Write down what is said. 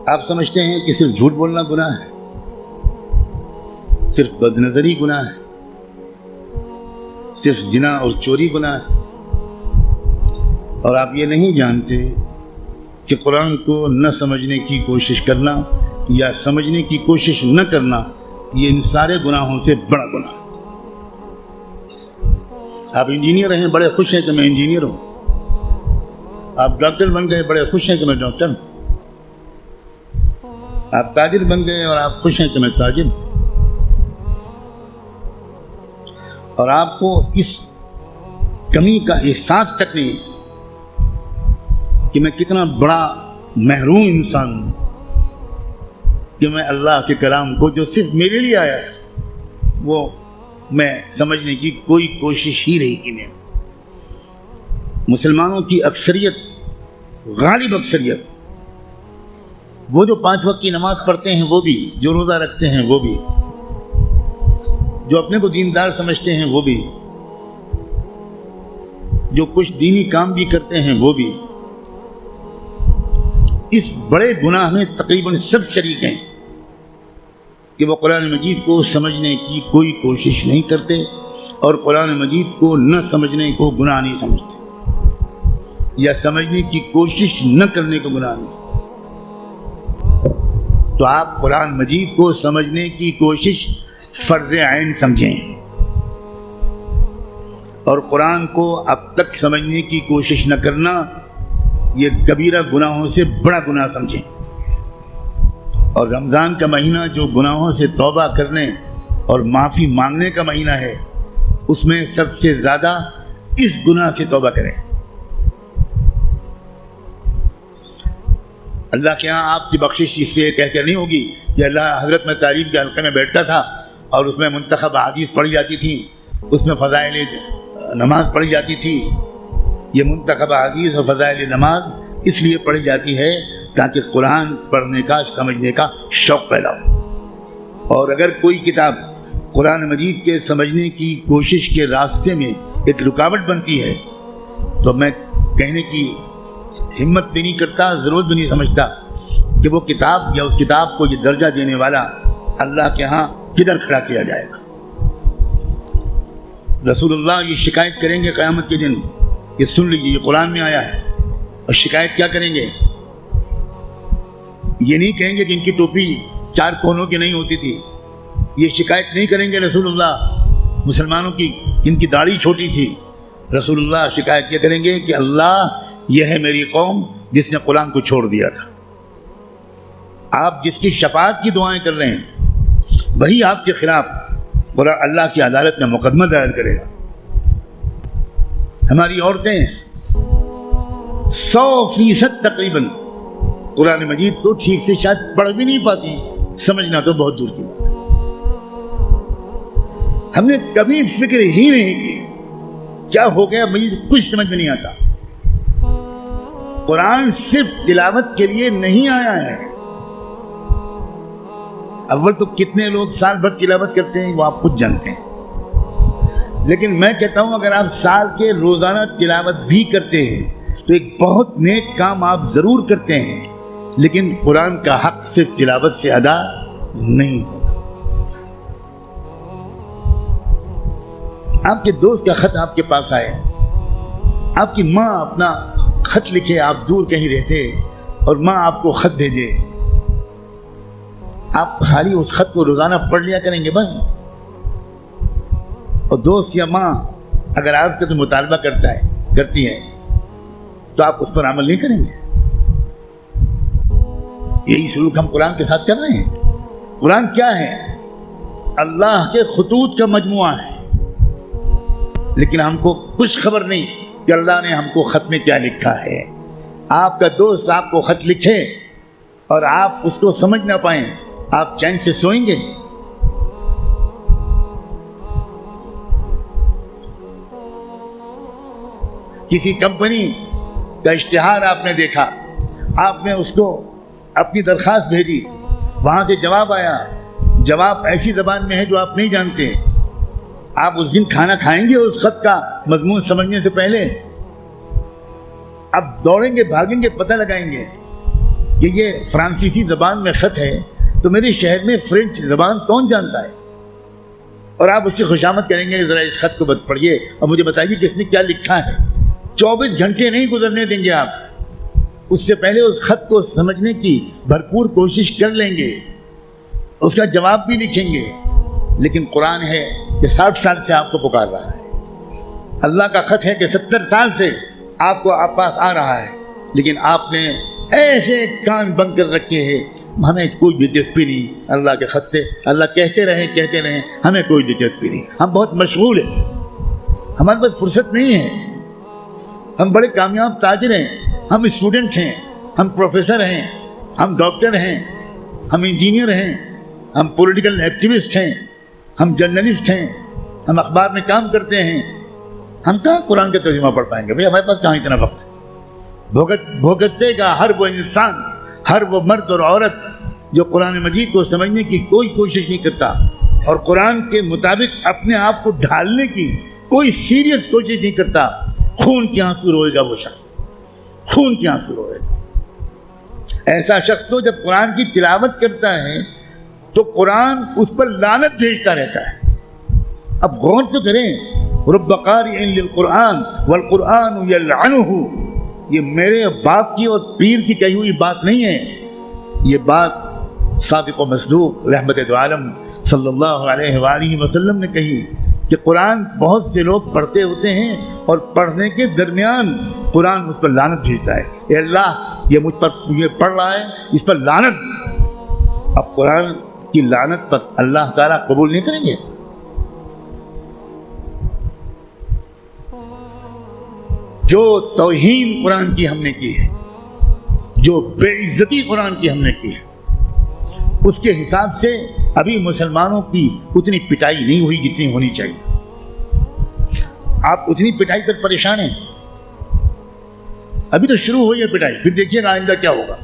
آپ سمجھتے ہیں کہ صرف جھوٹ بولنا گناہ ہے، صرف بد نظری گناہ ہے، صرف زنا اور چوری گناہ ہے، اور آپ یہ نہیں جانتے کہ قرآن کو نہ سمجھنے کی کوشش کرنا یا سمجھنے کی کوشش نہ کرنا یہ ان سارے گناہوں سے بڑا گناہ ہے۔ آپ انجینئر ہیں، بڑے خوش ہیں کہ میں انجینئر ہوں، آپ ڈاکٹر بن گئے، بڑے خوش ہیں کہ میں ڈاکٹر ہوں، آپ تاجر بن گئے اور آپ خوش ہیں کہ میں تاجر ہوں، اور آپ کو اس کمی کا احساس تک نہیں ہے کہ میں کتنا بڑا محروم انسان ہوں کہ میں اللہ کے کلام کو جو صرف میرے لیے آیا تھا وہ میں سمجھنے کی کوئی کوشش ہی نہیں کی میں۔ مسلمانوں کی اکثریت، غالب اکثریت، وہ جو 5 وقت کی نماز پڑھتے ہیں وہ بھی، جو روزہ رکھتے ہیں وہ بھی، جو اپنے کو دیندار سمجھتے ہیں وہ بھی، جو کچھ دینی کام بھی کرتے ہیں وہ بھی، اس بڑے گناہ میں تقریباً سب شریک ہیں کہ وہ قرآن مجید کو سمجھنے کی کوئی کوشش نہیں کرتے اور قرآن مجید کو نہ سمجھنے کو گناہ نہیں سمجھتے یا سمجھنے کی کوشش نہ کرنے کو گناہ نہیں سمجھتے۔ تو آپ قرآن مجید کو سمجھنے کی کوشش فرض عین سمجھیں اور قرآن کو اب تک سمجھنے کی کوشش نہ کرنا یہ کبیرہ گناہوں سے بڑا گناہ سمجھیں۔ اور رمضان کا مہینہ جو گناہوں سے توبہ کرنے اور معافی مانگنے کا مہینہ ہے، اس میں سب سے زیادہ اس گناہ سے توبہ کریں۔ اللہ کے ہاں آپ کی بخشش اس سے کہہ کر نہیں ہوگی کہ اللہ حضرت میں تعلیم کے حلقے میں بیٹھتا تھا اور اس میں منتخب احادیث پڑھی جاتی تھی، اس میں فضائل نماز پڑھی جاتی تھی۔ یہ منتخب احادیث اور فضائل نماز اس لیے پڑھی جاتی ہے تاکہ قرآن پڑھنے کا، سمجھنے کا شوق پیدا ہو۔ اور اگر کوئی کتاب قرآن مجید کے سمجھنے کی کوشش کے راستے میں ایک رکاوٹ بنتی ہے تو میں کہنے کی ہمت بھی نہیں کرتا، ضرورت بھی نہیں سمجھتا کہ وہ کتاب یا اس کتاب کو یہ درجہ دینے والا اللہ کے ہاں کدھر کھڑا کیا جائے گا۔ رسول اللہ یہ شکایت کریں گے قیامت کے دن، یہ سن لیجیے، یہ قرآن میں آیا ہے، اور شکایت کیا کریں گے؟ یہ نہیں کہیں گے کہ ان کی ٹوپی 4 کونوں کی نہیں ہوتی تھی، یہ شکایت نہیں کریں گے رسول اللہ مسلمانوں کی جن کی داڑھی چھوٹی تھی۔ رسول اللہ شکایت کیا کریں گے کہ اللہ یہ ہے میری قوم جس نے قرآن کو چھوڑ دیا تھا۔ آپ جس کی شفاعت کی دعائیں کر رہے ہیں وہی آپ کے خلاف اللہ کی عدالت میں مقدمہ دائر کرے گا۔ ہماری عورتیں 100% تقریباً قرآن مجید کو ٹھیک سے شاید پڑھ بھی نہیں پاتی، سمجھنا تو بہت دور کی بات ہے۔ ہم نے کبھی فکر ہی نہیں کی کیا ہو گیا، مجھے کچھ سمجھ میں نہیں آتا۔ قرآن صرف تلاوت کے لیے نہیں آیا ہے۔ اول تو کتنے لوگ سال بھر تلاوت کرتے ہیں وہ آپ خود جانتے ہیں، لیکن میں کہتا ہوں اگر آپ سال کے روزانہ تلاوت بھی کرتے ہیں تو ایک بہت نیک کام آپ ضرور کرتے ہیں، لیکن قرآن کا حق صرف تلاوت سے ادا نہیں ہوگا۔ آپ کے دوست کا خط آپ کے پاس آئے، آپ کی ماں اپنا خط لکھے، آپ دور کہیں رہتے اور ماں آپ کو خط بھیجے، آپ خالی اس خط کو روزانہ پڑھ لیا کریں گے بس؟ اور دوست یا ماں اگر آپ سے کوئی مطالبہ کرتی ہے تو آپ اس پر عمل نہیں کریں گے؟ یہی سلوک ہم قرآن کے ساتھ کر رہے ہیں۔ قرآن کیا ہے؟ اللہ کے خطوط کا مجموعہ ہے، لیکن ہم کو کچھ خبر نہیں کہ اللہ نے ہم کو خط میں کیا لکھا ہے۔ آپ کا دوست آپ کو خط لکھے اور آپ اس کو سمجھ نہ پائیں، آپ چین سے سوئیں گے؟ کسی کمپنی کا اشتہار آپ نے دیکھا، آپ نے اس کو اپنی درخواست بھیجی، وہاں سے جواب آیا، جواب ایسی زبان میں ہے جو آپ نہیں جانتے، آپ اس دن کھانا کھائیں گے اس خط کا مضمون سمجھنے سے پہلے؟ اب دوڑیں گے، بھاگیں گے، پتہ لگائیں گے کہ یہ فرانسیسی زبان میں خط ہے تو میرے شہر میں فرینچ زبان کون جانتا ہے؟ اور آپ اس کی خوشامد کریں گے کہ ذرا اس خط کو پڑھیے اور مجھے بتائیے کہ اس میں کیا لکھا ہے۔ 24 گھنٹے نہیں گزرنے دیں گے آپ، اس سے پہلے اس خط کو سمجھنے کی بھرپور کوشش کر لیں گے، اس کا جواب بھی لکھیں گے۔ لیکن قرآن ہے کہ 60 سال سے آپ کو پکار رہا ہے، اللہ کا خط ہے کہ 70 سال سے آپ پاس آ رہا ہے، لیکن آپ نے ایسے کان بند کر رکھے ہیں، ہمیں کوئی دلچسپی نہیں اللہ کے خط سے، اللہ کہتے رہیں ہمیں کوئی دلچسپی نہیں، ہم بہت مشغول ہیں، ہمارے پاس فرصت نہیں ہے، ہم بڑے کامیاب تاجر ہیں، ہم اسٹوڈنٹ ہیں، ہم پروفیسر ہیں، ہم ڈاکٹر ہیں، ہم انجینئر ہیں، ہم پولیٹیکل ایکٹیوسٹ ہیں، ہم جرنلسٹ ہیں، ہم اخبار میں کام کرتے ہیں، ہم کہاں قرآن کا ترجمہ پڑھ پائیں گے؟ بھئی ہمارے پاس کہاں اتنا وقت ہے؟ بھگتے گا ہر وہ انسان، ہر وہ مرد اور عورت جو قرآن مجید کو سمجھنے کی کوئی کوشش نہیں کرتا اور قرآن کے مطابق اپنے آپ کو ڈھالنے کی کوئی سیریس کوشش نہیں کرتا، خون کے آنسو روئے گا وہ شخص، خون کے آنسو روئے گا۔ ایسا شخص تو جب قرآن کی تلاوت کرتا ہے تو قرآن اس پر لعنت بھیجتا رہتا ہے۔ اب غور تو کریں، رب قارئ للقرآن والقرآن یلعنہ، یہ میرے باپ کی اور پیر کی کہی ہوئی بات نہیں ہے، یہ بات صادق و مصدوق رحمت دو عالم صلی اللہ علیہ وآلہ وسلم نے کہی کہ قرآن بہت سے لوگ پڑھتے ہوتے ہیں اور پڑھنے کے درمیان قرآن اس پر لعنت بھیجتا ہے، اے اللہ یہ مجھ پر یہ پڑھ رہا ہے، اس پر لعنت۔ اب قرآن کی لعنت پر اللہ تعالیٰ قبول نہیں کریں گے؟ جو توہین قرآن کی ہم نے کی ہے، جو بے عزتی قرآن کی ہم نے کی ہے، اس کے حساب سے ابھی مسلمانوں کی اتنی پٹائی نہیں ہوئی جتنی ہونی چاہیے۔ آپ اتنی پٹائی پر پریشان ہیں، ابھی تو شروع ہوئی ہے پٹائی، پھر دیکھیے گا آئندہ کیا ہوگا۔